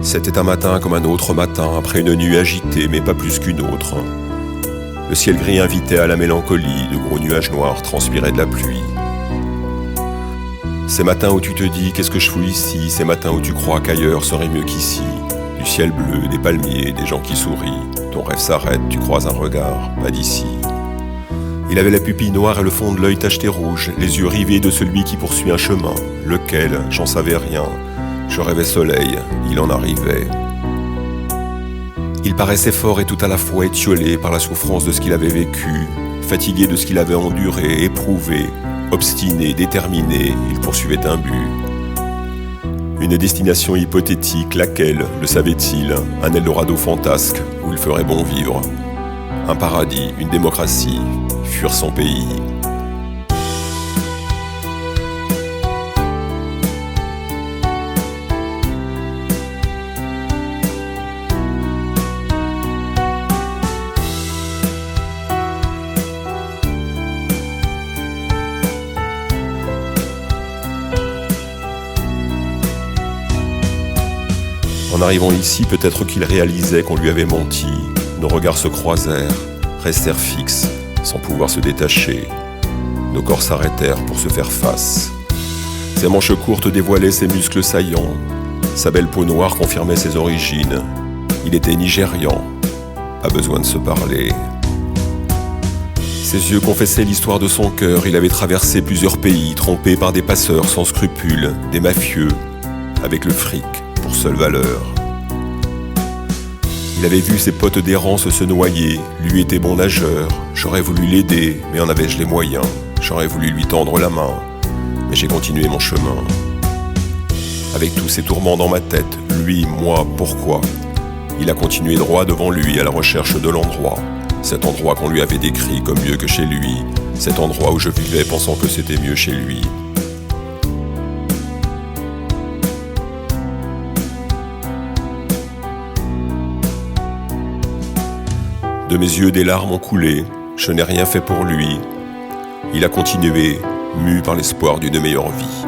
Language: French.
C'était un matin comme un autre matin, après une nuit agitée, mais pas plus qu'une autre. Le ciel gris invitait à la mélancolie, de gros nuages noirs transpiraient de la pluie. Ces matins où tu te dis « qu'est-ce que je fous ici ?» Ces matins où tu crois qu'ailleurs serait mieux qu'ici. Du ciel bleu, des palmiers, des gens qui sourient. Ton rêve s'arrête, tu croises un regard, pas d'ici. Il avait la pupille noire et le fond de l'œil tacheté rouge, les yeux rivés de celui qui poursuit un chemin. Lequel, j'en savais rien. Je rêvais soleil, il en arrivait. Il paraissait fort et tout à la fois étiolé par la souffrance de ce qu'il avait vécu, fatigué de ce qu'il avait enduré, éprouvé, obstiné, déterminé, il poursuivait un but. Une destination hypothétique, laquelle, le savait-il, un Eldorado fantasque où il ferait bon vivre. Un paradis, une démocratie, fuir son pays. En arrivant ici, peut-être qu'il réalisait qu'on lui avait menti. Nos regards se croisèrent, restèrent fixes, sans pouvoir se détacher. Nos corps s'arrêtèrent pour se faire face. Ses manches courtes dévoilaient ses muscles saillants. Sa belle peau noire confirmait ses origines. Il était nigérian, pas besoin de se parler. Ses yeux confessaient l'histoire de son cœur. Il avait traversé plusieurs pays, trompé par des passeurs sans scrupules, des mafieux, avec le fric pour seule valeur. Il avait vu ses potes d'errance se noyer, lui était bon nageur. J'aurais voulu l'aider, mais en avais-je les moyens? J'aurais voulu lui tendre la main, mais j'ai continué mon chemin. Avec tous ces tourments dans ma tête, lui, moi, pourquoi? Il a continué droit devant lui à la recherche de l'endroit. Cet endroit qu'on lui avait décrit comme mieux que chez lui. Cet endroit où je vivais pensant que c'était mieux chez lui. De mes yeux, des larmes ont coulé, je n'ai rien fait pour lui. Il a continué, mu par l'espoir d'une meilleure vie.